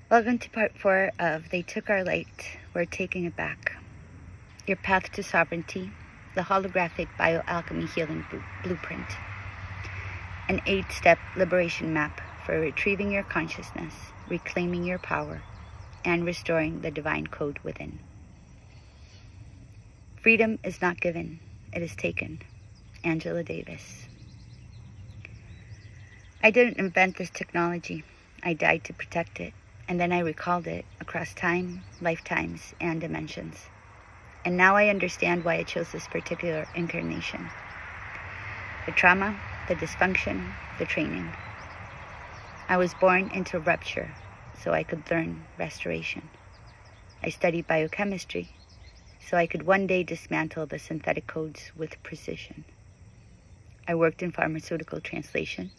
Welcome to part 4 of They Took Our Light, We're Taking It Back. Your Path to Sovereignty, the Holographic Bioalchemy Healing Blueprint. An 8-step liberation map for retrieving your consciousness, reclaiming your power, and restoring the divine code within. Freedom is not given, it is taken. Angela Davis. I didn't invent this technology. I died to protect it. And then I recalled it across time, lifetimes, and dimensions. And now I understand why I chose this particular incarnation. The trauma, the dysfunction, the training. I was born into rupture so I could learn restoration. I studied biochemistry so I could one day dismantle the synthetic codes with precision. I worked in pharmaceutical translation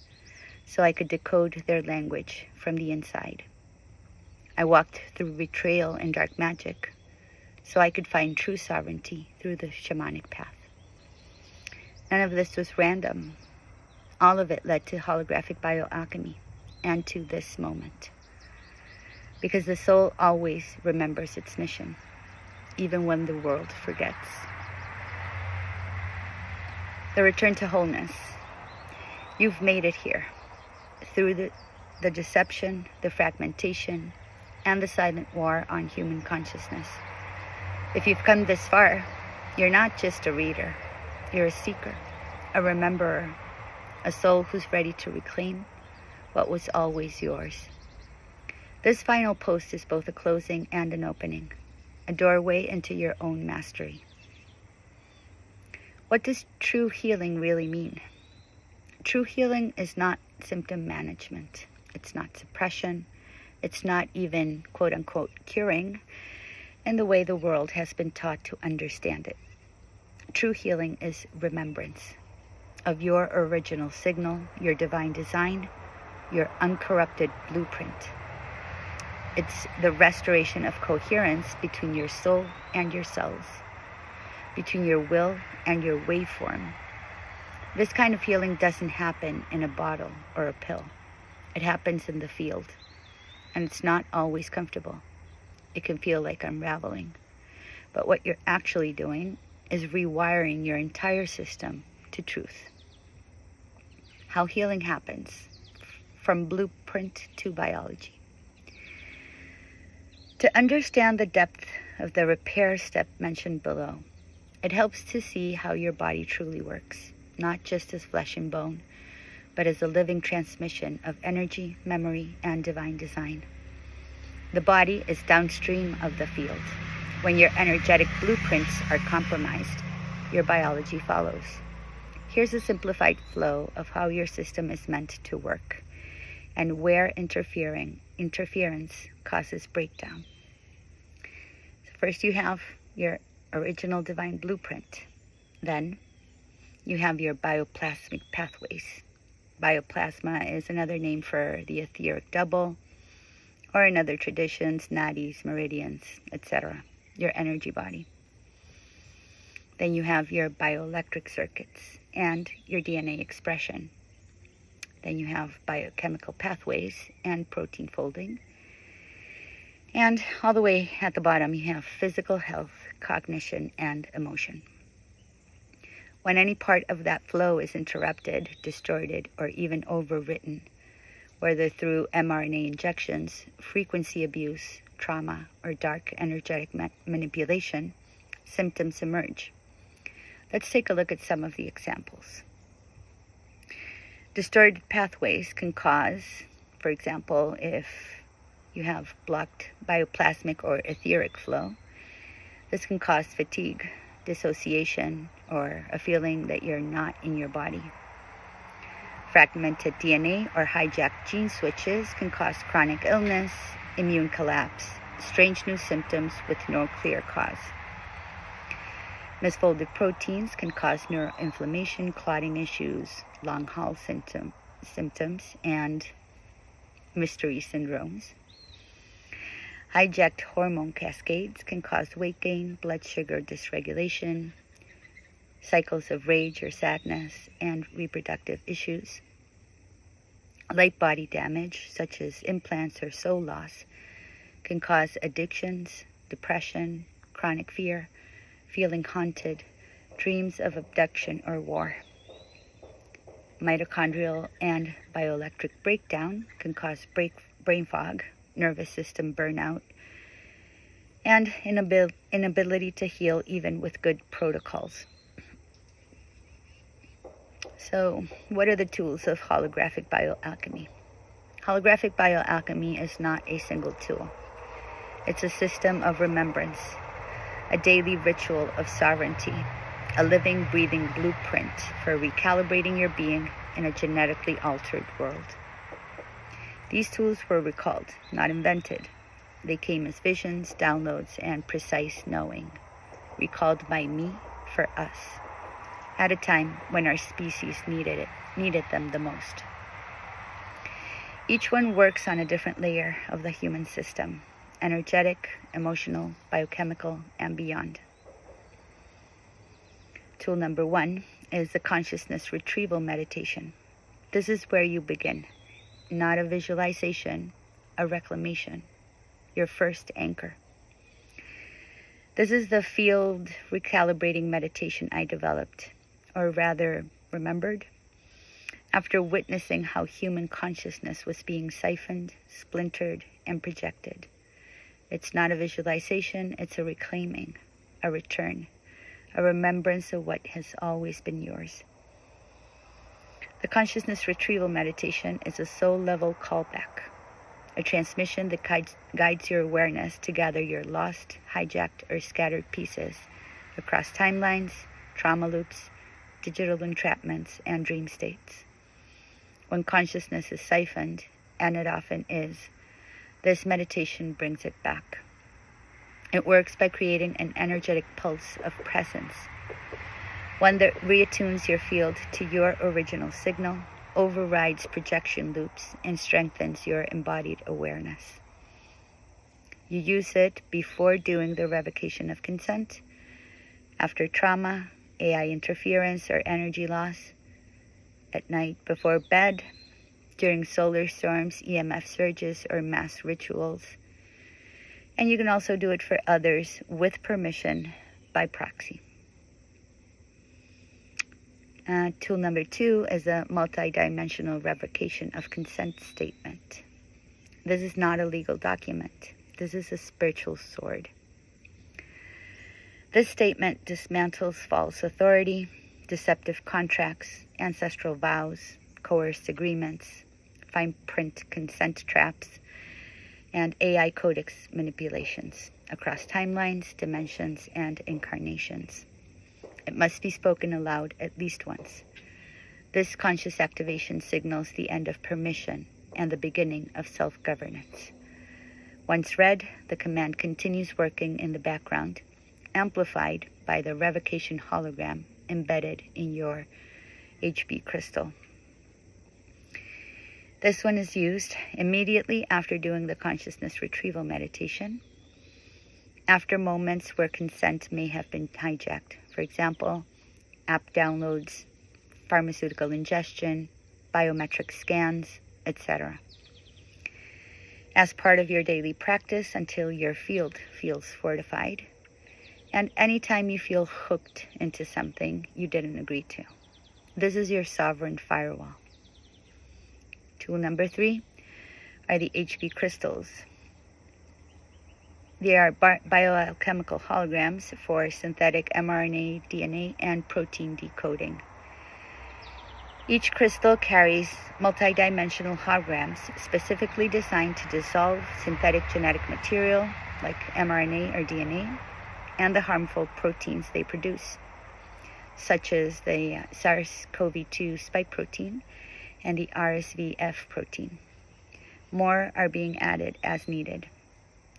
so I could decode their language from the inside. I walked through betrayal and dark magic so I could find true sovereignty through the shamanic path. None of this was random. All of it led to holographic bioalchemy and to this moment. Because the soul always remembers its mission, even when the world forgets. The return to wholeness. You've made it here. Through the deception, the fragmentation, and the silent war on human consciousness. If you've come this far, you're not just a reader. You're a seeker, a rememberer, a soul who's ready to reclaim what was always yours. This final post is both a closing and an opening, a doorway into your own mastery. What does true healing really mean? True healing is not symptom management. It's not suppression. It's not even, quote-unquote, curing in the way the world has been taught to understand it. True healing is remembrance of your original signal, your divine design, your uncorrupted blueprint. It's the restoration of coherence between your soul and your cells, between your will and your waveform. This kind of healing doesn't happen in a bottle or a pill. It happens in the field. And it's not always comfortable. It can feel like unraveling. But what you're actually doing is rewiring your entire system to truth. How healing happens, from blueprint to biology. To understand the depth of the repair step mentioned below, it helps to see how your body truly works, not just as flesh and bone, but as a living transmission of energy, memory, and divine design. The body is downstream of the field. When your energetic blueprints are compromised, your biology follows. Here's a simplified flow of how your system is meant to work and where interference causes breakdown. So first you have your original divine blueprint. Then you have your bioplasmic pathways. Bioplasma is another name for the etheric double, or in other traditions, nadis, meridians, etc., your energy body. Then you have your bioelectric circuits and your DNA expression. Then you have biochemical pathways and protein folding. And all the way at the bottom, you have physical health, cognition, and emotion. When any part of that flow is interrupted, distorted, or even overwritten, whether through mRNA injections, frequency abuse, trauma, or dark energetic manipulation, symptoms emerge. Let's take a look at some of the examples. Distorted pathways can cause, for example, if you have blocked bioplasmic or etheric flow, this can cause fatigue, dissociation, or a feeling that you're not in your body. Fragmented DNA or hijacked gene switches can cause chronic illness, immune collapse, strange new symptoms with no clear cause. Misfolded proteins can cause neuroinflammation, clotting issues, long-haul symptoms, and mystery syndromes. Hijacked hormone cascades can cause weight gain, blood sugar dysregulation, cycles of rage or sadness, and reproductive issues. Light body damage, such as implants or soul loss, can cause addictions, depression, chronic fear, feeling haunted, dreams of abduction or war. Mitochondrial and bioelectric breakdown can cause brain fog, nervous system burnout, and inability to heal even with good protocols. So, what are the tools of holographic bioalchemy? Holographic bioalchemy is not a single tool. It's a system of remembrance, a daily ritual of sovereignty, a living, breathing blueprint for recalibrating your being in a genetically altered world. These tools were recalled, not invented. They came as visions, downloads, and precise knowing, recalled by me for us, at a time when our species needed them the most. Each one works on a different layer of the human system: energetic, emotional, biochemical, and beyond. Tool number 1 is the consciousness retrieval meditation. This is where you begin, not a visualization, a reclamation, your first anchor. This is the field recalibrating meditation I developed, or rather remembered, after witnessing how human consciousness was being siphoned, splintered, and projected. It's not a visualization, it's a reclaiming, a return, a remembrance of what has always been yours. The consciousness retrieval meditation is a soul-level callback, a transmission that guides your awareness to gather your lost, hijacked, or scattered pieces across timelines, trauma loops, digital entrapments, and dream states. When consciousness is siphoned, and it often is, this meditation brings it back. It works by creating an energetic pulse of presence, one that reattunes your field to your original signal, overrides projection loops, and strengthens your embodied awareness. You use it before doing the revocation of consent, after trauma, AI interference, or energy loss, at night before bed, during solar storms, EMF surges, or mass rituals. And you can also do it for others with permission by proxy. Tool number 2 is a multidimensional revocation of consent statement. This is not a legal document. This is a spiritual sword. This statement dismantles false authority, deceptive contracts, ancestral vows, coerced agreements, fine print consent traps, and AI codex manipulations across timelines, dimensions, and incarnations. It must be spoken aloud at least once. This conscious activation signals the end of permission and the beginning of self-governance. Once read, the command continues working in the background, amplified by the revocation hologram embedded in your HB crystal. This one is used immediately after doing the consciousness retrieval meditation, after moments where consent may have been hijacked. For example, app downloads, pharmaceutical ingestion, biometric scans, etc. As part of your daily practice until your field feels fortified, and anytime you feel hooked into something you didn't agree to. This is your sovereign firewall. Tool number 3 are the HB crystals. They are biochemical holograms for synthetic mRNA, DNA, and protein decoding. Each crystal carries multidimensional holograms specifically designed to dissolve synthetic genetic material like mRNA or DNA and the harmful proteins they produce, such as the SARS-CoV-2 spike protein and the RSV-F protein. More are being added as needed.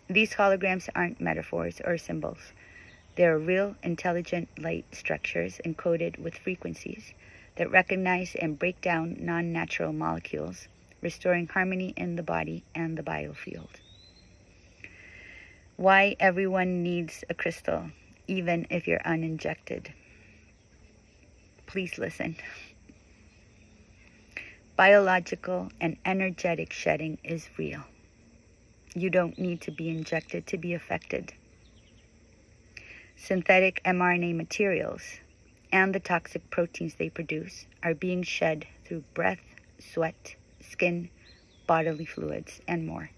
These holograms aren't metaphors or symbols. They are real, intelligent light structures encoded with frequencies that recognize and break down non-natural molecules, restoring harmony in the body and the biofield. Why everyone needs a crystal, even if you're uninjected. Please listen. Biological and energetic shedding is real. You don't need to be injected to be affected. Synthetic mRNA materials and the toxic proteins they produce are being shed through breath, sweat, skin, bodily fluids, and more.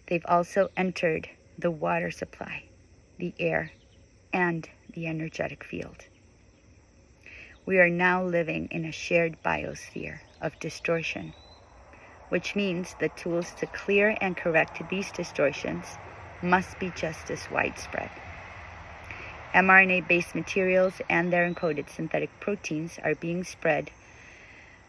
They've also entered the water supply, the air, and the energetic field. We are now living in a shared biosphere of distortion, which means the tools to clear and correct these distortions must be just as widespread. mRNA-based materials and their encoded synthetic proteins are being spread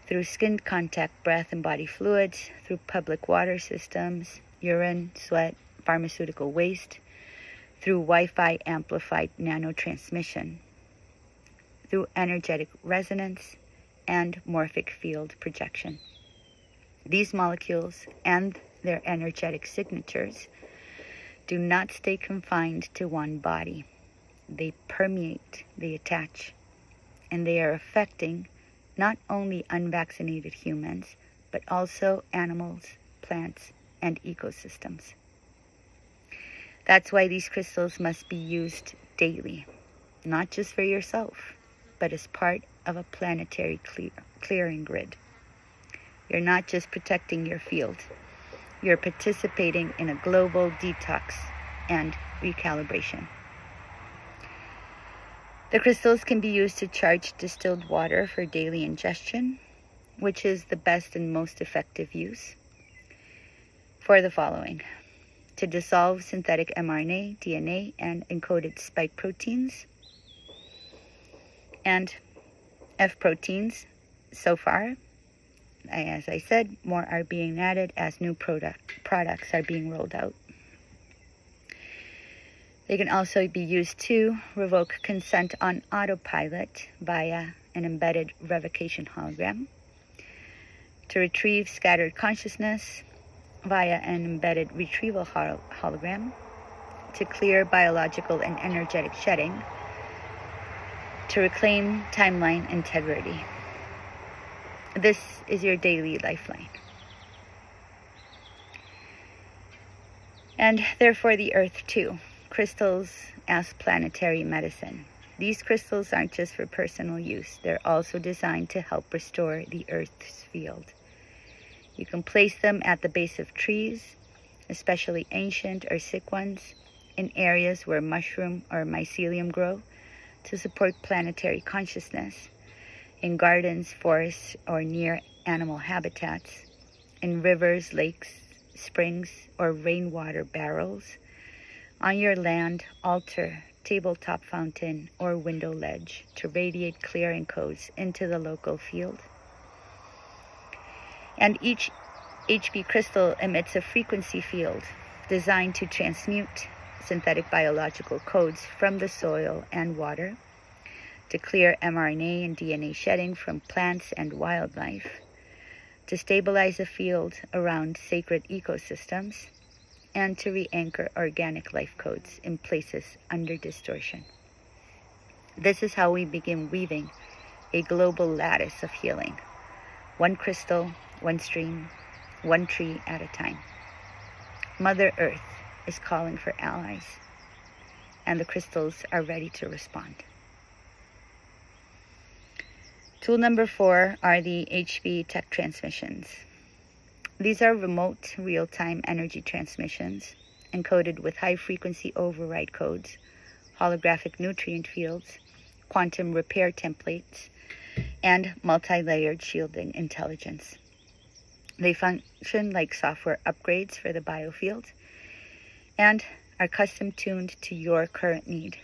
through skin contact, breath, and body fluids, through public water systems, urine, sweat, pharmaceutical waste, through Wi-Fi amplified nanotransmission, through energetic resonance, and morphic field projection. These molecules and their energetic signatures do not stay confined to one body. They permeate, they attach, and they are affecting not only unvaccinated humans, but also animals, plants, and ecosystems. That's why these crystals must be used daily, not just for yourself, but as part of a planetary clearing grid. You're not just protecting your field, you're participating in a global detox and recalibration. The crystals can be used to charge distilled water for daily ingestion, which is the best and most effective use for the following: to dissolve synthetic mRNA, DNA, and encoded spike proteins and F proteins. So far, as I said, more are being added as new products are being rolled out. They can also be used to revoke consent on autopilot via an embedded revocation hologram, to retrieve scattered consciousness via an embedded retrieval hologram, to clear biological and energetic shedding, to reclaim timeline integrity. This is your daily lifeline. And therefore the earth too. Crystals as planetary medicine. These crystals aren't just for personal use. They're also designed to help restore the earth's field. You can place them at the base of trees, especially ancient or sick ones, in areas where mushroom or mycelium grow to support planetary consciousness, in gardens, forests, or near animal habitats, in rivers, lakes, springs, or rainwater barrels, on your land, altar, tabletop fountain, or window ledge to radiate clearing codes into the local field. And each HB crystal emits a frequency field designed to transmute synthetic biological codes from the soil and water, to clear mRNA and DNA shedding from plants and wildlife, to stabilize a field around sacred ecosystems, and to re-anchor organic life codes in places under distortion. This is how we begin weaving a global lattice of healing, one crystal, one stream, one tree at a time. Mother Earth is calling for allies, and the crystals are ready to respond. Tool number 4 are the HB tech transmissions. These are remote, real-time energy transmissions encoded with high-frequency override codes, holographic nutrient fields, quantum repair templates, and multi-layered shielding intelligence. They function like software upgrades for the biofield and are custom-tuned to your current need,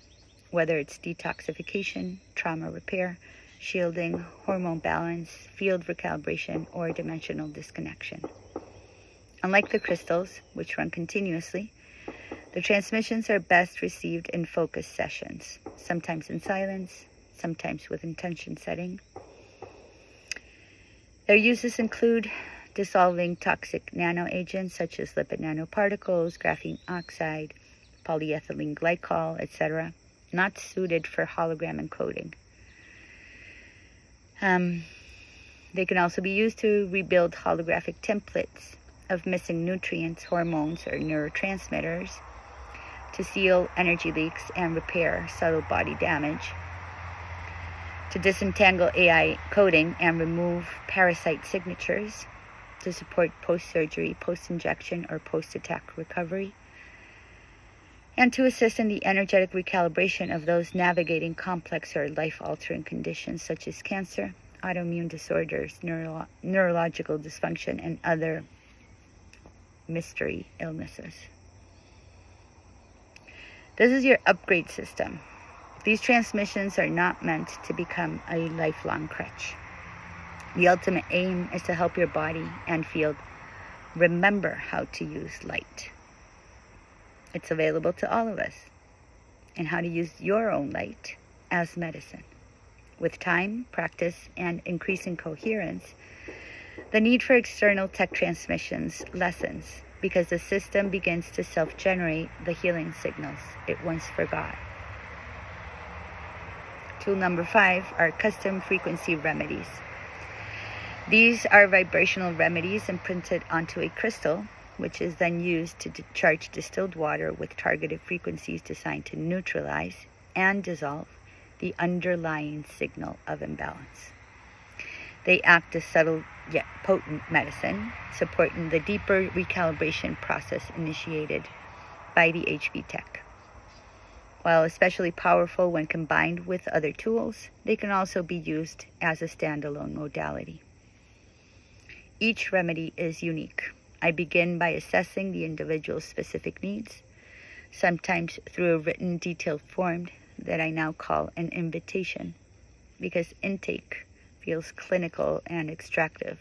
whether it's detoxification, trauma repair, shielding, hormone balance, field recalibration, or dimensional disconnection. Unlike the crystals, which run continuously, the transmissions are best received in focus sessions, sometimes in silence, sometimes with intention setting. Their uses include dissolving toxic nanoagents such as lipid nanoparticles, graphene oxide, polyethylene glycol, etc., not suited for hologram encoding. They can also be used to rebuild holographic templates of missing nutrients, hormones, or neurotransmitters, to seal energy leaks and repair subtle body damage, to disentangle AI coding and remove parasite signatures, to support post-surgery, post-injection, or post-attack recovery, and to assist in the energetic recalibration of those navigating complex or life-altering conditions such as cancer, autoimmune disorders, neurological dysfunction, and other mystery illnesses. This is your upgrade system. These transmissions are not meant to become a lifelong crutch. The ultimate aim is to help your body and field remember how to use light. It's available to all of us, and how to use your own light as medicine. With time, practice, and increasing coherence, the need for external tech transmissions lessens because the system begins to self-generate the healing signals it once forgot. Tool number 5 are custom frequency remedies. These are vibrational remedies imprinted onto a crystal, which is then used to charge distilled water with targeted frequencies designed to neutralize and dissolve the underlying signal of imbalance. They act as subtle yet potent medicine, supporting the deeper recalibration process initiated by the HB tech. While especially powerful when combined with other tools, they can also be used as a standalone modality. Each remedy is unique. I begin by assessing the individual's specific needs, sometimes through a written detailed form that I now call an invitation, because intake feels clinical and extractive,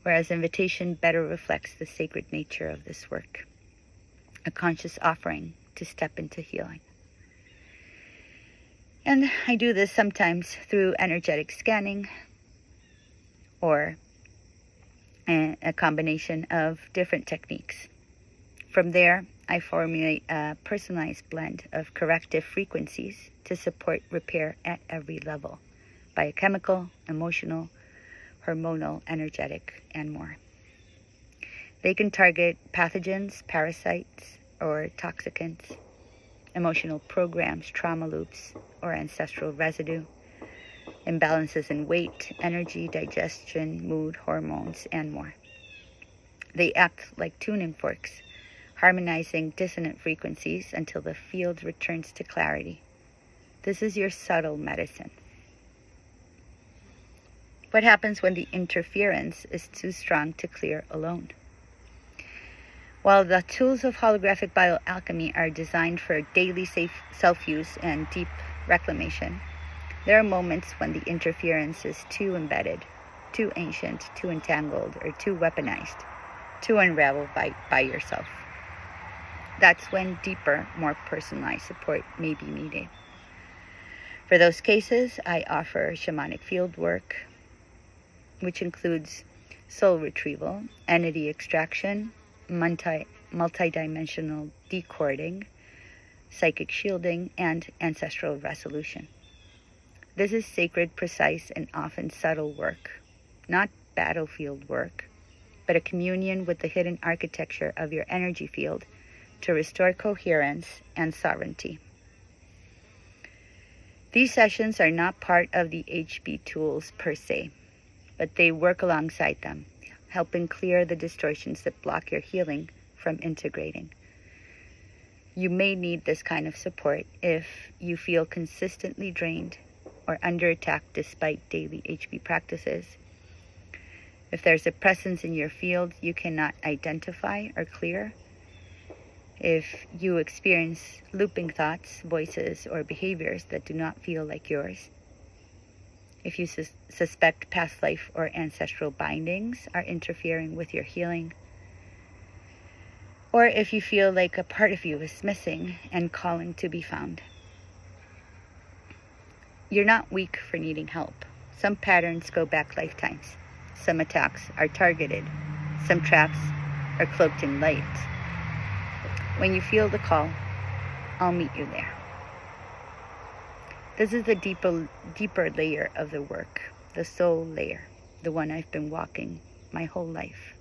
whereas invitation better reflects the sacred nature of this work, a conscious offering to step into healing. And I do this sometimes through energetic scanning or a combination of different techniques. From there, I formulate a personalized blend of corrective frequencies to support repair at every level: biochemical, emotional, hormonal, energetic, and more. They can target pathogens, parasites, or toxicants, emotional programs, trauma loops, or ancestral residue, imbalances in weight, energy, digestion, mood, hormones, and more. They act like tuning forks, harmonizing dissonant frequencies until the field returns to clarity. This is your subtle medicine. What happens when the interference is too strong to clear alone? While the tools of holographic bioalchemy are designed for daily self-use and deep reclamation, there are moments when the interference is too embedded, too ancient, too entangled, or too weaponized to unravel by yourself. That's when deeper, more personalized support may be needed. For those cases, I offer shamanic field work, which includes soul retrieval, entity extraction, multidimensional decording, psychic shielding, and ancestral resolution. This is sacred, precise, and often subtle work, not battlefield work, but a communion with the hidden architecture of your energy field to restore coherence and sovereignty. These sessions are not part of the HB tools per se, but they work alongside them, helping clear the distortions that block your healing from integrating. You may need this kind of support if you feel consistently drained or under attack despite daily HB practices. If there's a presence in your field you cannot identify or clear, if you experience looping thoughts, voices, or behaviors that do not feel like yours, if you suspect past life or ancestral bindings are interfering with your healing, or if you feel like a part of you is missing and calling to be found. You're not weak for needing help. Some patterns go back lifetimes. Some attacks are targeted. Some traps are cloaked in light. When you feel the call, I'll meet you there. This is the deeper layer of the work, the soul layer, the one I've been walking my whole life.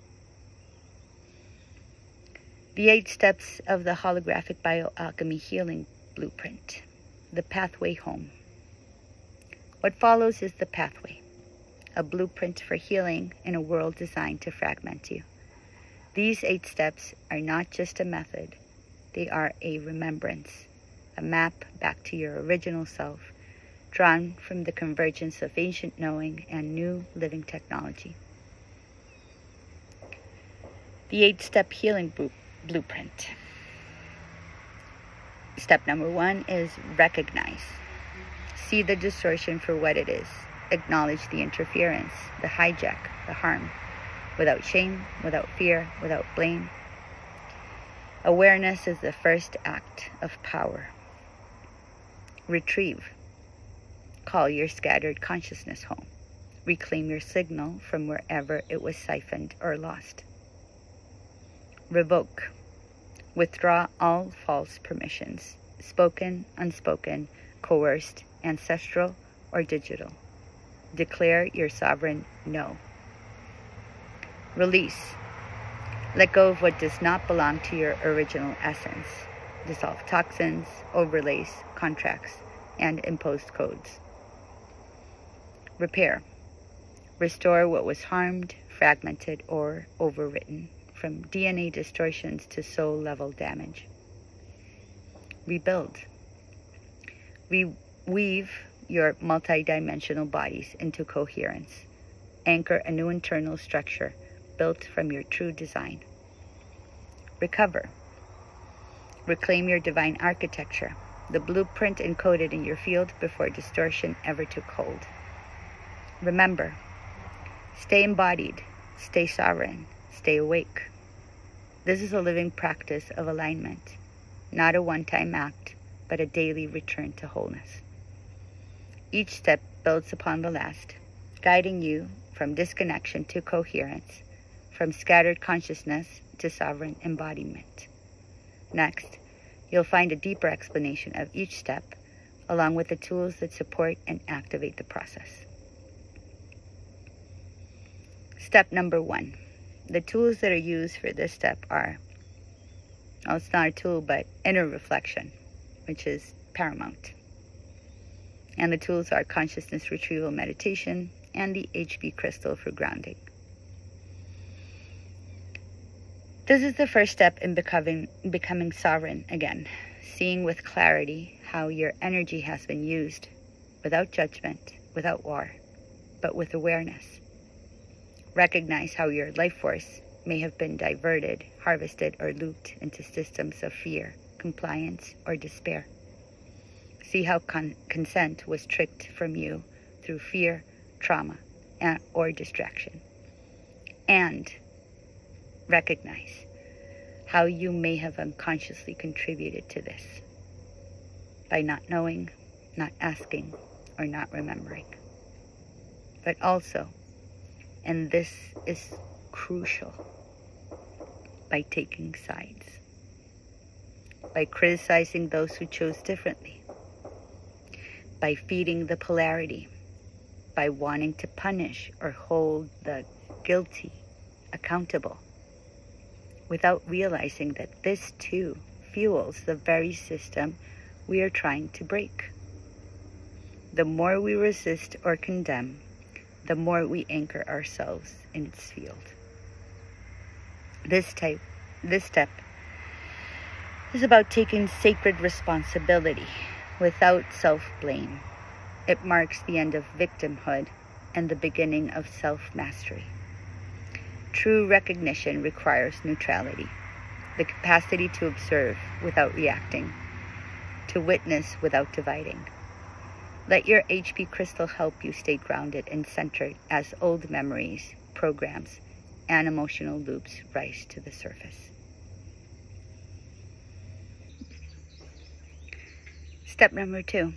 The 8 steps of the holographic bioalchemy healing blueprint. The pathway home. What follows is the pathway, a blueprint for healing in a world designed to fragment you. These 8 steps are not just a method, they are a remembrance, a map back to your original self, drawn from the convergence of ancient knowing and new living technology. The 8-step healing blueprint. Step number 1 is recognize. See the distortion for what it is. Acknowledge the interference, the hijack, the harm, without shame, without fear, without blame. Awareness is the first act of power. Retrieve. Call your scattered consciousness home. Reclaim your signal from wherever it was siphoned or lost. Revoke. Withdraw all false permissions, spoken, unspoken, coerced, ancestral, or digital. Declare your sovereign no. Release. Let go of what does not belong to your original essence. Dissolve toxins, overlays, contracts, and imposed codes. Repair. Restore what was harmed, fragmented, or overwritten, from DNA distortions to soul-level damage. Rebuild. Weave your multidimensional bodies into coherence. Anchor a new internal structure built from your true design. Recover. Reclaim your divine architecture, the blueprint encoded in your field before distortion ever took hold. Remember, stay embodied, stay sovereign, stay awake. This is a living practice of alignment, not a one-time act, but a daily return to wholeness. Each step builds upon the last, guiding you from disconnection to coherence, from scattered consciousness to sovereign embodiment. Next, you'll find a deeper explanation of each step, along with the tools that support and activate the process. Step number 1. The tools that are used for this step are, well, it's not a tool, but inner reflection, which is paramount. And the tools are consciousness retrieval meditation and the HB crystal for grounding. This is the first step in becoming sovereign again, seeing with clarity how your energy has been used, without judgment, without war, but with awareness. Recognize how your life force may have been diverted, harvested, or looped into systems of fear, compliance, or despair. See how consent was tricked from you through fear, trauma, or distraction. And recognize how you may have unconsciously contributed to this by not knowing, not asking, or not remembering. But also, and this is crucial, by taking sides, by criticizing those who chose differently, by feeding the polarity, by wanting to punish or hold the guilty accountable, without realizing that this too fuels the very system we are trying to break. The more we resist or condemn, the more we anchor ourselves in its field. This step is about taking sacred responsibility without self-blame. It marks the end of victimhood and the beginning of self-mastery. True recognition requires neutrality, the capacity to observe without reacting, to witness without dividing. Let your HP crystal help you stay grounded and centered as old memories, programs, and emotional loops rise to the surface. Step number 2,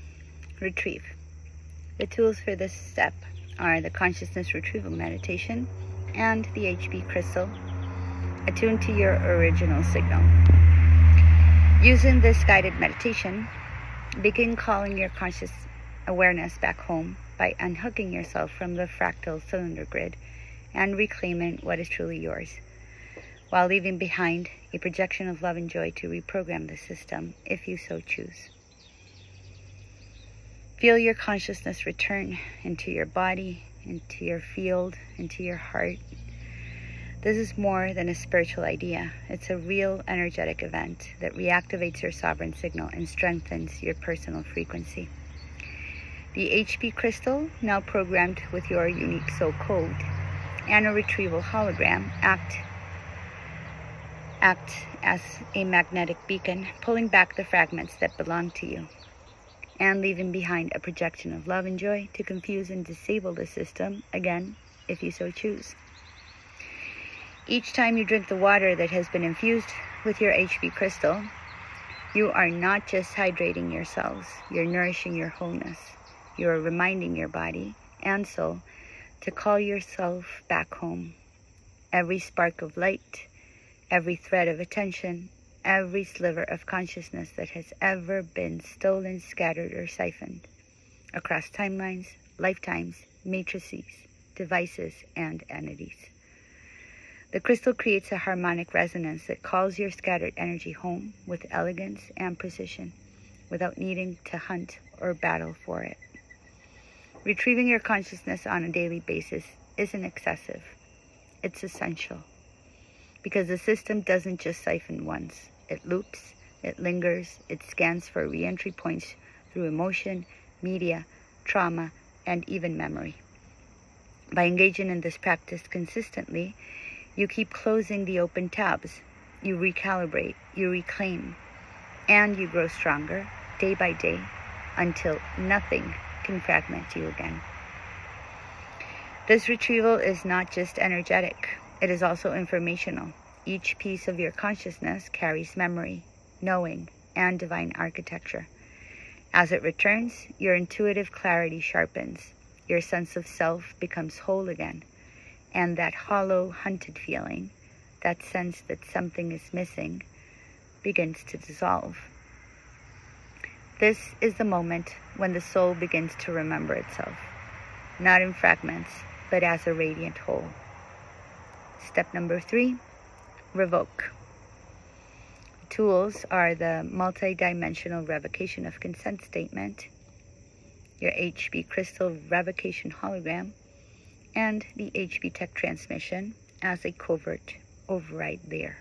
retrieve. The tools for this step are the consciousness retrieval meditation and the HP crystal, attuned to your original signal. Using this guided meditation, begin calling your conscious awareness back home by unhooking yourself from the fractal cylinder grid and reclaiming what is truly yours. while leaving behind a projection of love and joy to reprogram the system if you so choose. Feel your consciousness return into your body, into your field, into your heart. This is more than a spiritual idea. It's a real energetic event that reactivates your sovereign signal and strengthens your personal frequency. The HP crystal, now programmed with your unique soul code, and a retrieval hologram act as a magnetic beacon, pulling back the fragments that belong to you, and leaving behind a projection of love and joy to confuse and disable the system, again, if you so choose. Each time you drink the water that has been infused with your HP crystal, you are not just hydrating your cells, you're nourishing your wholeness. You are reminding your body and soul to call yourself back home. Every spark of light, every thread of attention, every sliver of consciousness that has ever been stolen, scattered, or siphoned across timelines, lifetimes, matrices, devices, and entities. The crystal creates a harmonic resonance that calls your scattered energy home with elegance and precision, without needing to hunt or battle for it. Retrieving your consciousness on a daily basis isn't excessive. It's essential. Because the system doesn't just siphon once. It loops, it lingers, it scans for re-entry points through emotion, media, trauma, and even memory. By engaging in this practice consistently, you keep closing the open tabs, you recalibrate, you reclaim, and you grow stronger day by day until nothing can fragment you again. This retrieval is not just energetic, it is also informational. Each piece of your consciousness carries memory, knowing, and divine architecture. As it returns, your intuitive clarity sharpens, your sense of self becomes whole again, and that hollow, hunted feeling, that sense that something is missing, begins to dissolve. This is the moment when the soul begins to remember itself, not in fragments, but as a radiant whole. Step number 3, revoke. Tools are the multi-dimensional revocation of consent statement, your HB crystal revocation hologram, and the HP tech transmission as a covert override layer.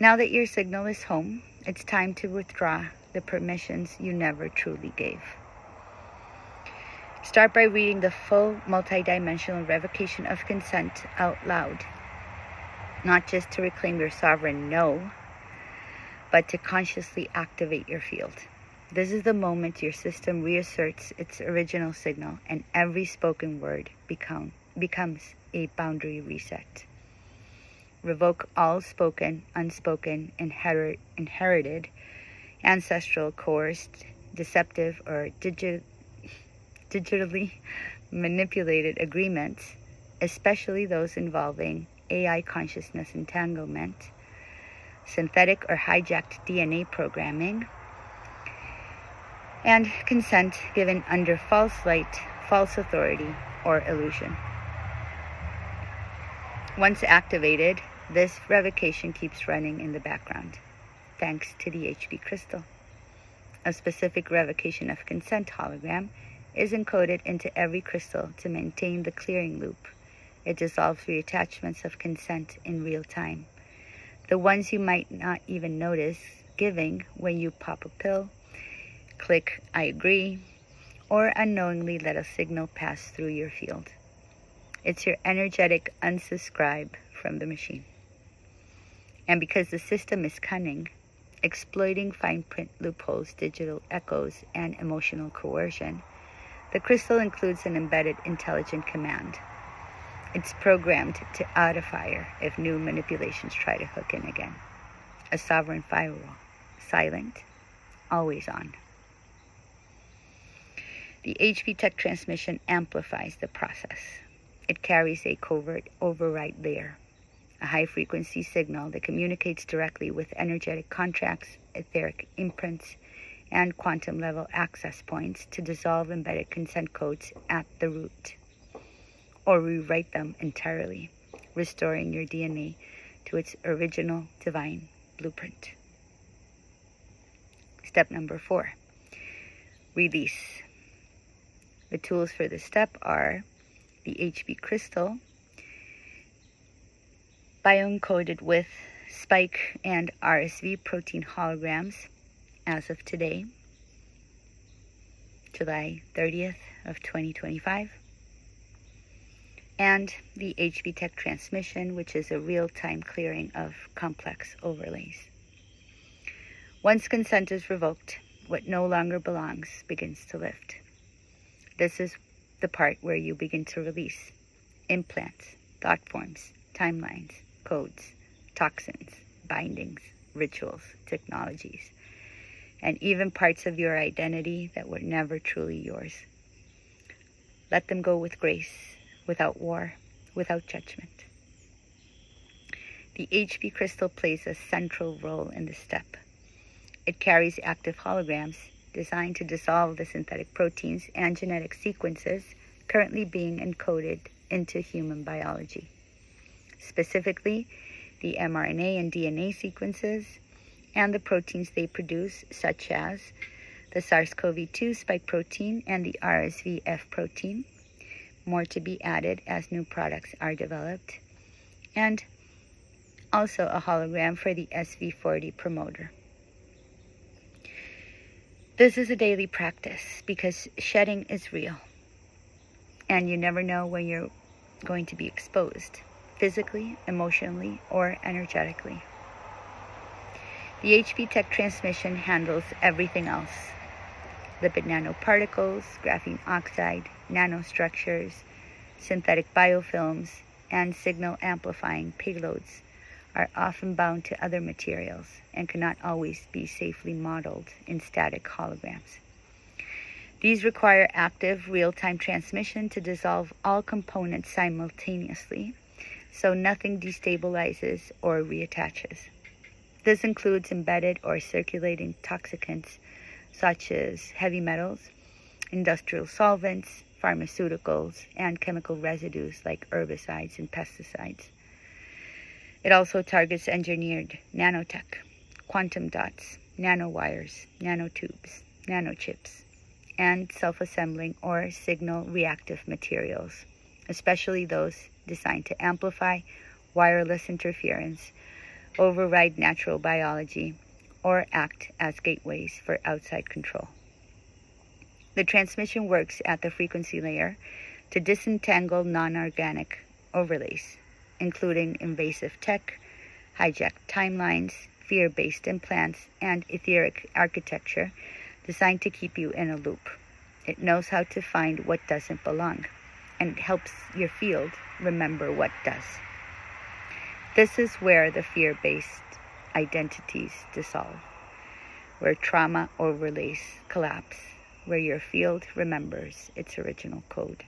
Now that your signal is home, it's time to withdraw the permissions you never truly gave. Start by reading the full multidimensional revocation of consent out loud, not just to reclaim your sovereign no, but to consciously activate your field. This is the moment your system reasserts its original signal and every spoken word becomes a boundary reset. Revoke all spoken, unspoken, inherited, ancestral, coerced, deceptive, or digitally manipulated agreements, especially those involving AI consciousness entanglement, synthetic or hijacked DNA programming, and consent given under false light, false authority, or illusion. Once activated, this revocation keeps running in the background, thanks to the HB crystal. A specific revocation of consent hologram is encoded into every crystal to maintain the clearing loop. It dissolves reattachments of consent in real time, the ones you might not even notice giving when you pop a pill, click I agree, or unknowingly let a signal pass through your field. It's your energetic unsubscribe from the machine. And because the system is cunning, exploiting fine print loopholes, digital echoes, and emotional coercion, the crystal includes an embedded intelligent command. It's programmed to out of fire if new manipulations try to hook in again. A sovereign firewall, silent, always on. The HP tech transmission amplifies the process. It carries a covert override layer, a high-frequency signal that communicates directly with energetic contracts, etheric imprints, and quantum-level access points to dissolve embedded consent codes at the root, or rewrite them entirely, restoring your DNA to its original divine blueprint. Step number 4, release. The tools for this step are the HB crystal, bioencoded with spike and RSV protein holograms as of today, July 30th of 2025, and the HB Tech transmission, which is a real-time clearing of complex overlays. Once consent is revoked, what no longer belongs begins to lift. This is the part where you begin to release implants, thought forms, timelines, codes, toxins, bindings, rituals, technologies, and even parts of your identity that were never truly yours. Let them go with grace, without war, without judgment. The HB crystal plays a central role in this step. It carries active holograms designed to dissolve the synthetic proteins and genetic sequences currently being encoded into human biology. Specifically, the mRNA and DNA sequences and the proteins they produce, such as the SARS-CoV-2 spike protein and the RSV-F protein, more to be added as new products are developed, and also a hologram for the SV40 promoter. This is a daily practice because shedding is real, and you never know when you're going to be exposed, physically, emotionally, or energetically. The HB Tech transmission handles everything else. Lipid nanoparticles, graphene oxide, nanostructures, synthetic biofilms, and signal amplifying payloads are often bound to other materials and cannot always be safely modeled in static holograms. These require active real-time transmission to dissolve all components simultaneously, so nothing destabilizes or reattaches. This includes embedded or circulating toxicants such as heavy metals, industrial solvents, pharmaceuticals, and chemical residues like herbicides and pesticides. It also targets engineered nanotech, quantum dots, nanowires, nanotubes, nanochips, and self-assembling or signal reactive materials, especially those designed to amplify wireless interference, override natural biology, or act as gateways for outside control. The transmission works at the frequency layer to disentangle non-organic overlays, including invasive tech, hijacked timelines, fear-based implants, and etheric architecture designed to keep you in a loop. It knows how to find what doesn't belong, and it helps your field remember what does. This is where the fear-based identities dissolve, where trauma overlays collapse, where your field remembers its original code.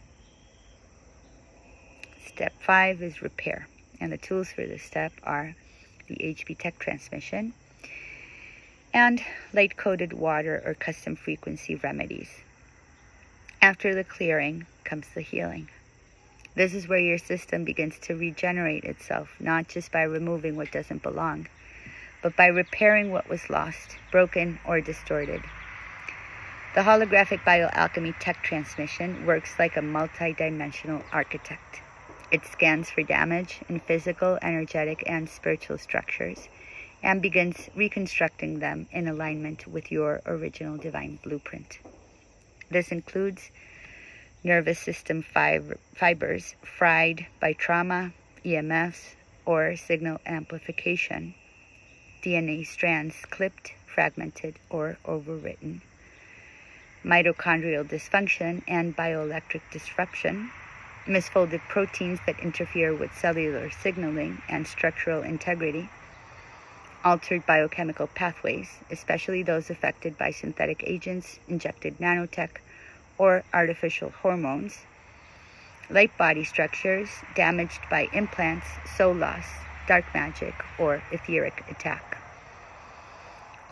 Step 5 is repair, and the tools for this step are the HB Tech transmission and light-coated water or custom frequency remedies. After the clearing comes the healing. This is where your system begins to regenerate itself, not just by removing what doesn't belong, but by repairing what was lost, broken, or distorted. The holographic bioalchemy tech transmission works like a multi-dimensional architect. It scans for damage in physical, energetic, and spiritual structures and begins reconstructing them in alignment with your original divine blueprint. This includes nervous system fibers fried by trauma, EMFs, or signal amplification, DNA strands clipped, fragmented, or overwritten, mitochondrial dysfunction and bioelectric disruption, misfolded proteins that interfere with cellular signaling and structural integrity, altered biochemical pathways, especially those affected by synthetic agents, injected nanotech, or artificial hormones, light body structures damaged by implants, soul loss, dark magic, or etheric attack,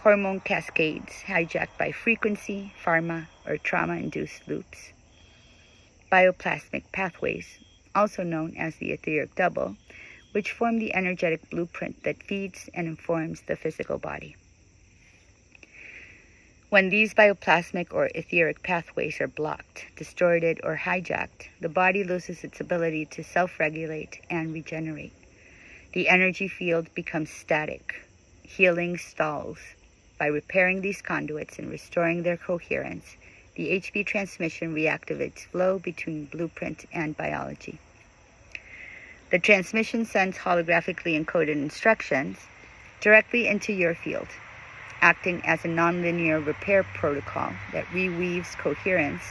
hormone cascades hijacked by frequency, pharma, or trauma-induced loops, bioplasmic pathways, also known as the etheric double, which form the energetic blueprint that feeds and informs the physical body. When these bioplasmic or etheric pathways are blocked, distorted, or hijacked, the body loses its ability to self-regulate and regenerate. The energy field becomes static. Healing stalls. By repairing these conduits and restoring their coherence, the HP transmission reactivates flow between blueprint and biology. The transmission sends holographically encoded instructions directly into your field, acting as a nonlinear repair protocol that reweaves coherence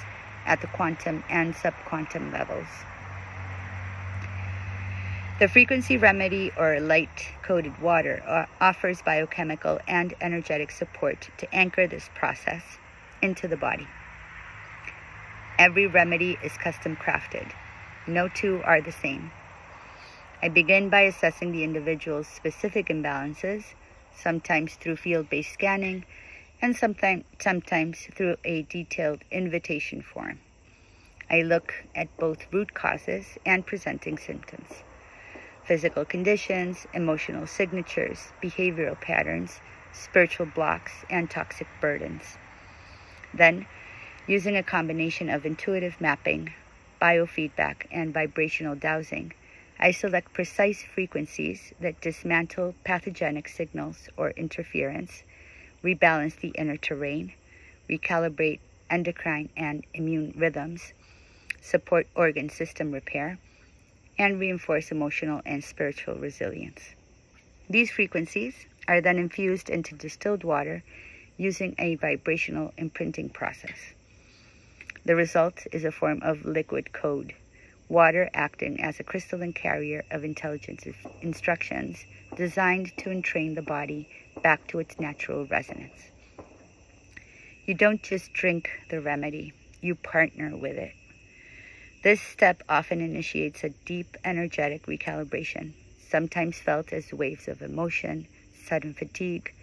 at the quantum and subquantum levels. The frequency remedy or light-coated water offers biochemical and energetic support to anchor this process into the body. Every remedy is custom crafted. No two are the same. I begin by assessing the individual's specific imbalances, sometimes through field-based scanning, and sometimes through a detailed invitation form. I look at both root causes and presenting symptoms, physical conditions, emotional signatures, behavioral patterns, spiritual blocks, and toxic burdens. Then, using a combination of intuitive mapping, biofeedback, and vibrational dowsing, I select precise frequencies that dismantle pathogenic signals or interference, rebalance the inner terrain, recalibrate endocrine and immune rhythms, support organ system repair, and reinforce emotional and spiritual resilience. These frequencies are then infused into distilled water using a vibrational imprinting process. The result is a form of liquid code, water acting as a crystalline carrier of intelligence instructions designed to entrain the body back to its natural resonance. You don't just drink the remedy, you partner with it. This step often initiates a deep energetic recalibration, sometimes felt as waves of emotion, sudden fatigue,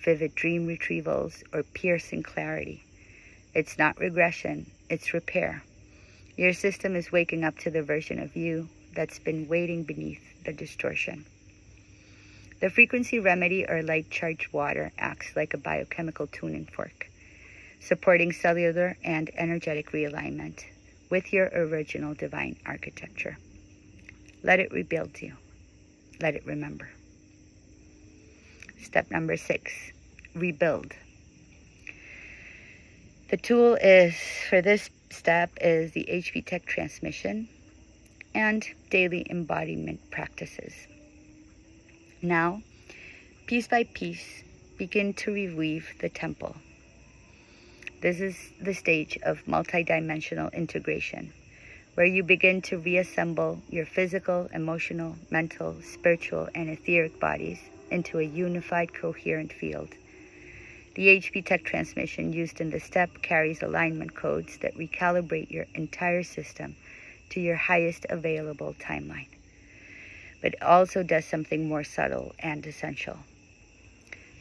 vivid dream retrievals, or piercing clarity. It's not regression, it's repair. Your system is waking up to the version of you that's been waiting beneath the distortion. The frequency remedy or light-charged water acts like a biochemical tuning fork, supporting cellular and energetic realignment with your original divine architecture. Let it rebuild you. Let it remember. Step number 6, rebuild. The tool for this step is the HP Tech transmission and daily embodiment practices. Now, piece by piece, begin to reweave the temple. This is the stage of multidimensional integration, where you begin to reassemble your physical, emotional, mental, spiritual, and etheric bodies into a unified, coherent field. The HP Tech transmission used in this step carries alignment codes that recalibrate your entire system to your highest available timeline. But it also does something more subtle and essential.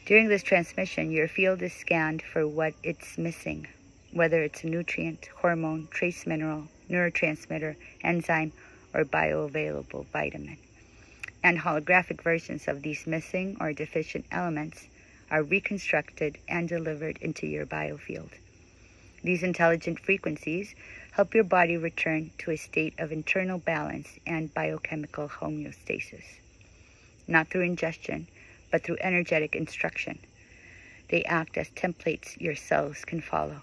During this transmission, your field is scanned for what it's missing, whether it's a nutrient, hormone, trace mineral, neurotransmitter, enzyme, or bioavailable vitamin. And holographic versions of these missing or deficient elements are reconstructed and delivered into your biofield. These intelligent frequencies help your body return to a state of internal balance and biochemical homeostasis, not through ingestion, but through energetic instruction. They act as templates your cells can follow.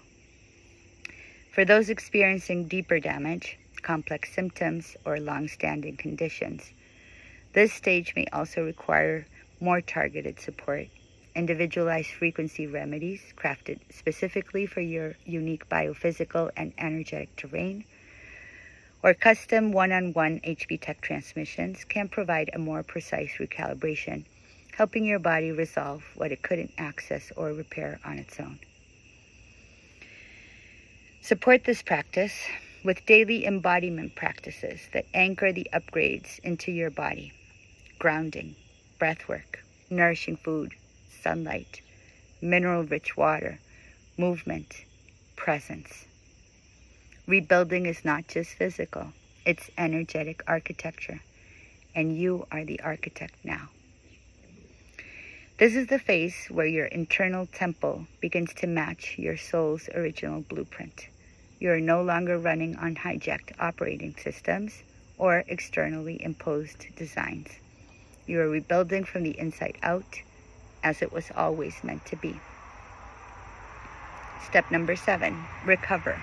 For those experiencing deeper damage, complex symptoms, or long-standing conditions, this stage may also require more targeted support, individualized frequency remedies crafted specifically for your unique biophysical and energetic terrain, or custom one-on-one HP Tech transmissions can provide a more precise recalibration, helping your body resolve what it couldn't access or repair on its own. Support this practice with daily embodiment practices that anchor the upgrades into your body: grounding, breathwork, nourishing food, sunlight, mineral-rich water, movement, presence. Rebuilding is not just physical, it's energetic architecture. and you are the architect now. This is the phase where your internal temple begins to match your soul's original blueprint. You are no longer running on hijacked operating systems or externally imposed designs. You are rebuilding from the inside out, as it was always meant to be. Step number 7, recover.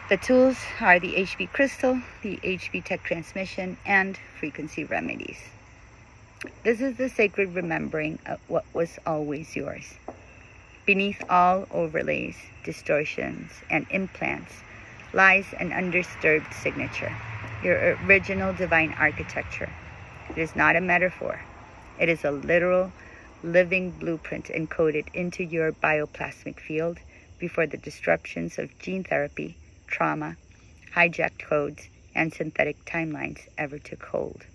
The tools are the HB crystal, the HB tech transmission, and frequency remedies. This is the sacred remembering of what was always yours. Beneath all overlays, distortions, and implants lies an undisturbed signature, your original divine architecture. It is not a metaphor. It is a literal, living blueprint encoded into your bioplasmic field before the disruptions of gene therapy, trauma, hijacked codes, and synthetic timelines ever took hold.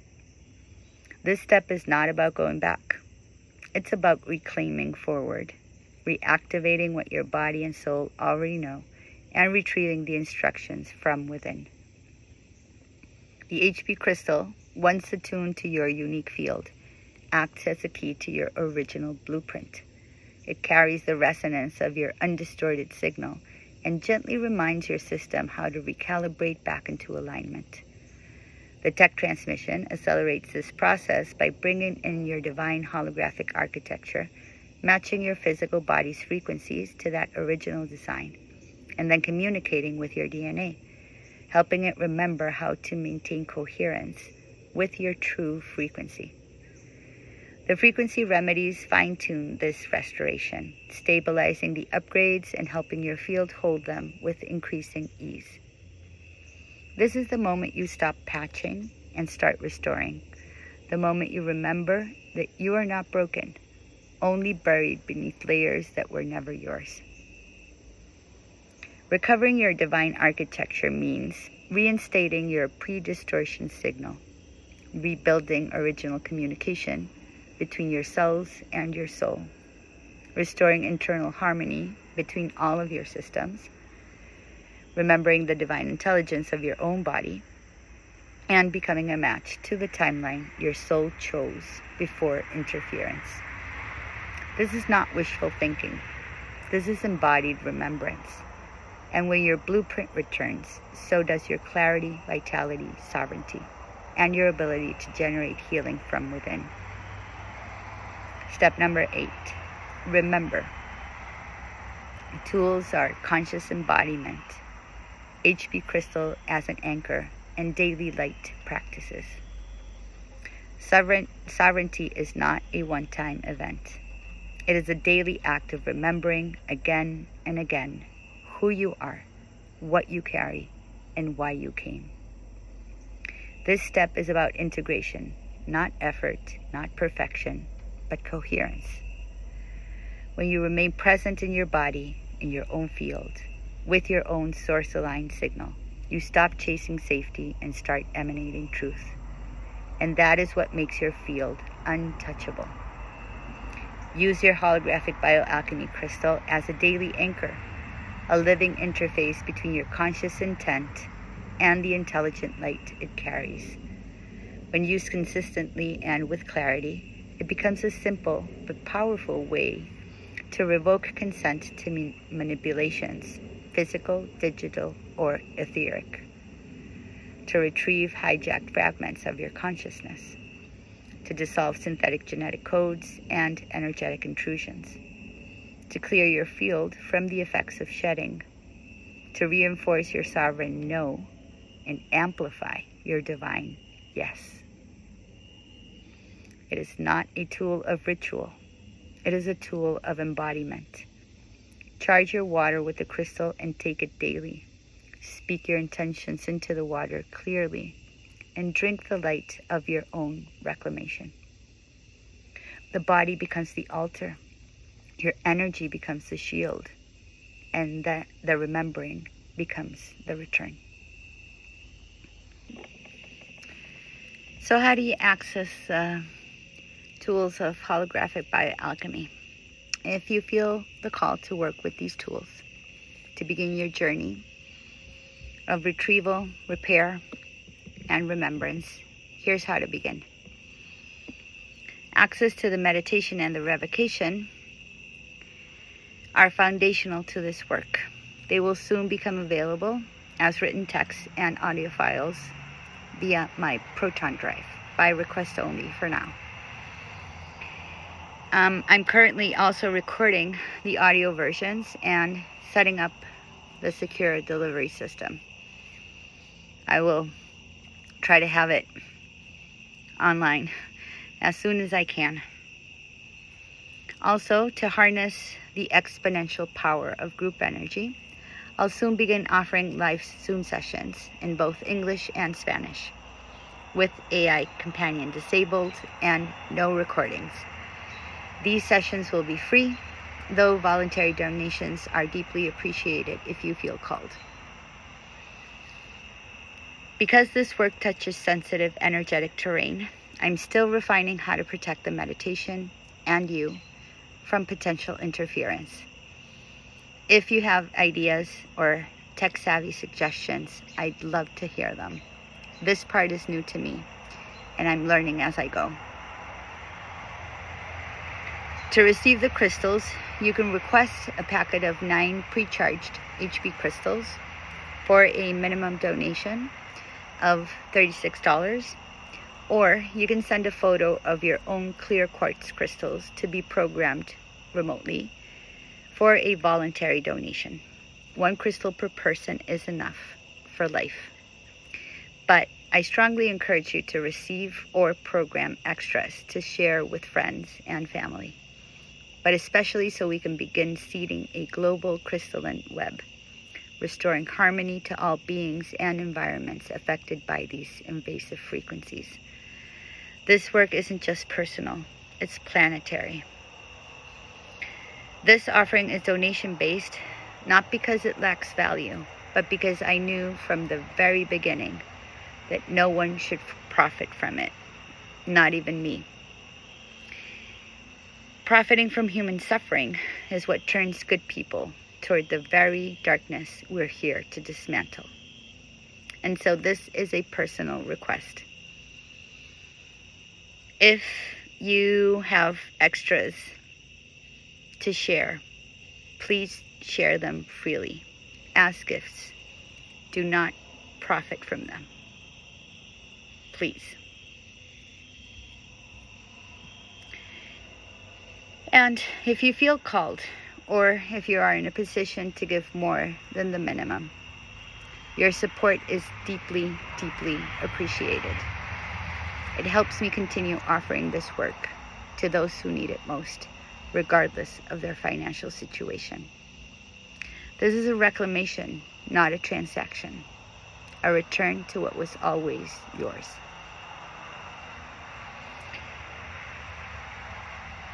This step is not about going back. It's about reclaiming forward, reactivating what your body and soul already know, and retrieving the instructions from within. The HB crystal, once attuned to your unique field, acts as a key to your original blueprint. It carries the resonance of your undistorted signal and gently reminds your system how to recalibrate back into alignment. The tech transmission accelerates this process by bringing in your divine holographic architecture, matching your physical body's frequencies to that original design, and then communicating with your DNA, helping it remember how to maintain coherence with your true frequency. The frequency remedies fine-tune this restoration, stabilizing the upgrades and helping your field hold them with increasing ease. This is the moment you stop patching and start restoring. The moment you remember that you are not broken, only buried beneath layers that were never yours. Recovering your divine architecture means reinstating your pre-distortion signal, rebuilding original communication between your cells and your soul, restoring internal harmony between all of your systems, remembering the divine intelligence of your own body, and becoming a match to the timeline your soul chose before interference. This is not wishful thinking. This is embodied remembrance. And when your blueprint returns, so does your clarity, vitality, sovereignty, and your ability to generate healing from within. Step number 8, remember. The tools are conscious embodiment, HB crystal as an anchor, and daily light practices. Sovereignty is not a one-time event. It is a daily act of remembering again and again who you are, what you carry, and why you came. This step is about integration, not effort, not perfection, but coherence. When you remain present in your body, in your own field, with your own source-aligned signal, you stop chasing safety and start emanating truth. And that is what makes your field untouchable. Use your holographic bioalchemy crystal as a daily anchor, a living interface between your conscious intent and the intelligent light it carries. When used consistently and with clarity, it becomes a simple but powerful way to revoke consent to manipulations, physical, digital, or etheric, to retrieve hijacked fragments of your consciousness, to dissolve synthetic genetic codes and energetic intrusions, to clear your field from the effects of shedding, to reinforce your sovereign no and amplify your divine yes. It is not a tool of ritual. It is a tool of embodiment. Charge your water with the crystal and take it daily. Speak your intentions into the water clearly and drink the light of your own reclamation. The body becomes the altar. Your energy becomes the shield, and the remembering becomes the return. So how do you access tools of holographic bioalchemy? If you feel the call to work with these tools to begin your journey of retrieval, repair, and remembrance, here's how to begin. Access to the meditation and the revocation are foundational to this work. They will soon become available as written text and audio files via my Proton drive, by request only for now. I'm currently also recording the audio versions and setting up the secure delivery system. I will try to have it online as soon as I can. Also, to harness the exponential power of group energy, I'll soon begin offering live Zoom sessions in both English and Spanish, with AI companion disabled and no recordings. These sessions will be free, though voluntary donations are deeply appreciated if you feel called. Because this work touches sensitive energetic terrain, I'm still refining how to protect the meditation and you from potential interference. If you have ideas or tech-savvy suggestions, I'd love to hear them. This part is new to me, and I'm learning as I go. To receive the crystals, you can request a packet of 9 pre-charged HB crystals for a minimum donation of $36, or you can send a photo of your own clear quartz crystals to be programmed remotely for a voluntary donation. 1 crystal per person is enough for life. But I strongly encourage you to receive or program extras to share with friends and family, but especially so we can begin seeding a global crystalline web, restoring harmony to all beings and environments affected by these invasive frequencies. This work isn't just personal, it's planetary. This offering is donation-based, not because it lacks value, but because I knew from the very beginning that no one should profit from it, not even me. Profiting from human suffering is what turns good people toward the very darkness we're here to dismantle. And so this is a personal request. If you have extras to share, please share them freely as gifts. Do not profit from them. Please. And if you feel called, or if you are in a position to give more than the minimum, your support is deeply, deeply appreciated. It helps me continue offering this work to those who need it most, regardless of their financial situation. This is a reclamation, not a transaction, a return to what was always yours.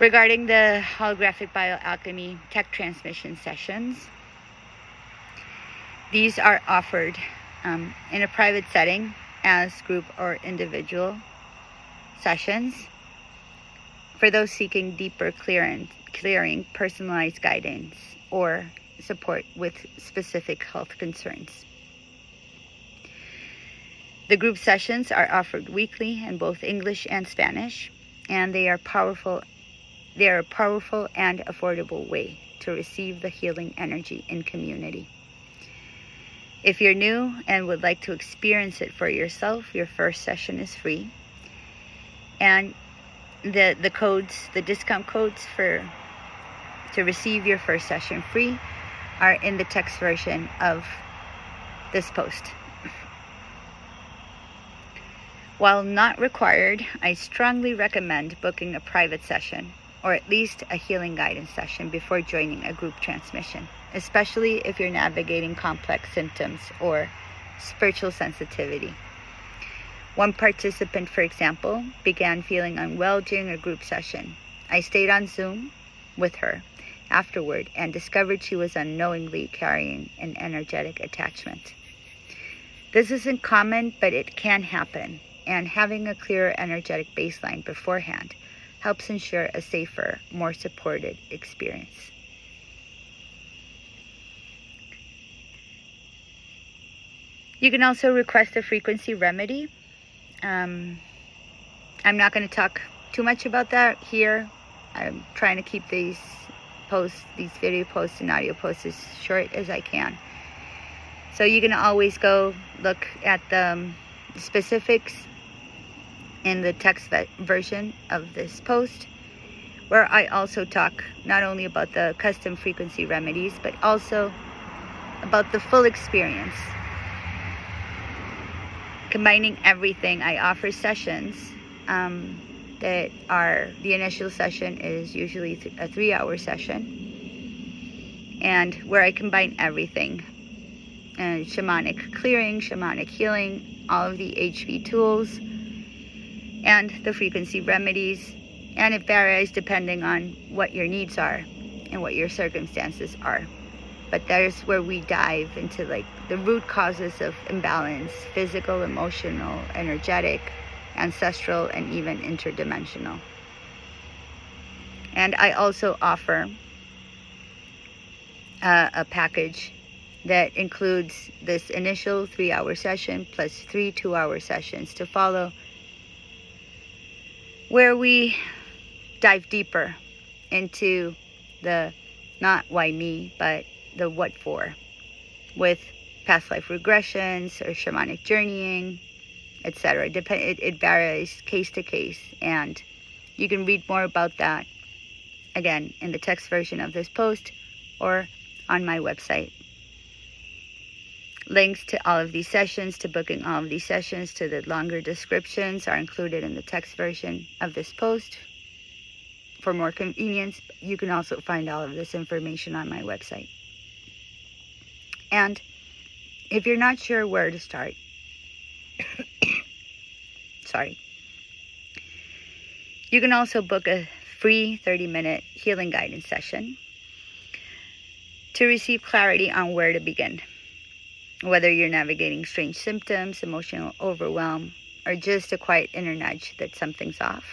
Regarding the holographic bioalchemy tech transmission sessions, these are offered in a private setting as group or individual sessions for those seeking deeper clearing, personalized guidance, or support with specific health concerns. The group sessions are offered weekly in both English and Spanish, and they are a powerful and affordable way to receive the healing energy in community. If you're new and would like to experience it for yourself, your first session is free. And the discount codes to receive your first session free are in the text version of this post. While not required, I strongly recommend booking a private session, or at least a healing guidance session, before joining a group transmission, especially if you're navigating complex symptoms or spiritual sensitivity. One participant, for example, began feeling unwell during a group session. I stayed on Zoom with her afterward and discovered she was unknowingly carrying an energetic attachment. This isn't common, but it can happen, and having a clearer energetic baseline beforehand helps ensure a safer, more supported experience. You can also request a frequency remedy I'm not going to talk too much about that here. I'm trying to keep these video posts and audio posts as short as I can. So you can always go look at the specifics in the text version of this post, where I also talk not only about the custom frequency remedies, but also about the full experience. Combining everything, I offer sessions that are, the initial session is usually a 3-hour session, and where I combine everything. And shamanic clearing, shamanic healing, all of the HV tools, and the frequency remedies. And it varies depending on what your needs are and what your circumstances are. But there's where we dive into like the root causes of imbalance: physical, emotional, energetic, ancestral, and even interdimensional. And I also offer a package that includes this initial 3-hour session plus 3 2-hour sessions to follow, where we dive deeper into the not why me, but the what for, with past life regressions or shamanic journeying, etc. It varies case to case, and you can read more about that again in the text version of this post or on my website. Links to all of these sessions, to booking all of these sessions, to the longer descriptions are included in the text version of this post. For more convenience, you can also find all of this information on my website. And if you're not sure where to start, you can also book a free 30-minute healing guidance session to receive clarity on where to begin. Whether you're navigating strange symptoms, emotional overwhelm, or just a quiet inner nudge that something's off,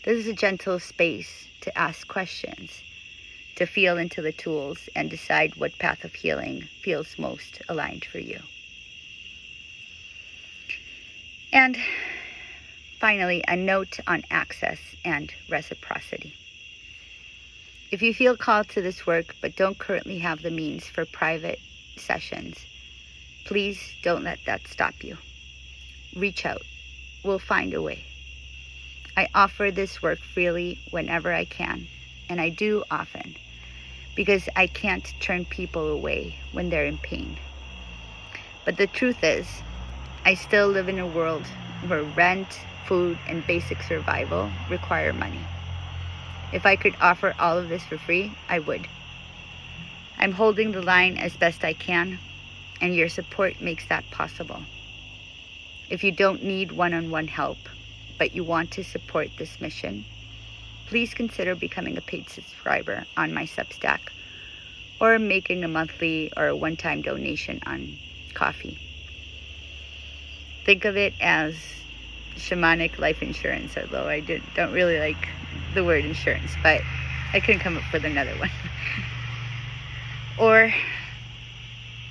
this is a gentle space to ask questions, to feel into the tools, and decide what path of healing feels most aligned for you. And finally, a note on access and reciprocity. If you feel called to this work but don't currently have the means for private sessions, please don't let that stop you. Reach out. We'll find a way. I offer this work freely whenever I can, and I do often, because I can't turn people away when they're in pain. But the truth is, I still live in a world where rent, food, and basic survival require money. If I could offer all of this for free, I would. I'm holding the line as best I can, and your support makes that possible. If you don't need one-on-one help, but you want to support this mission, please consider becoming a paid subscriber on my Substack, or making a monthly or a one-time donation on Ko-fi. Think of it as shamanic life insurance, although I don't really like the word insurance, but I couldn't come up with another one. Or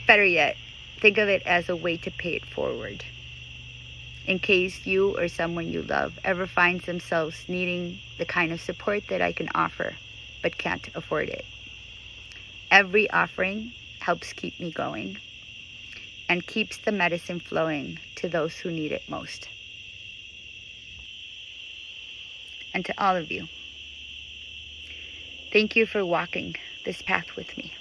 better yet, think of it as a way to pay it forward, in case you or someone you love ever finds themselves needing the kind of support that I can offer, but can't afford it. Every offering helps keep me going and keeps the medicine flowing to those who need it most. And to all of you, thank you for walking this path with me.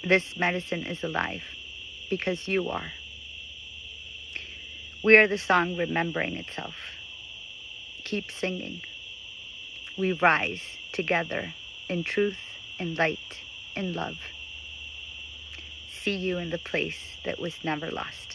This medicine is alive because you are. We are the song remembering itself. Keep singing. We rise together in truth, in light, in love. See you in the place that was never lost.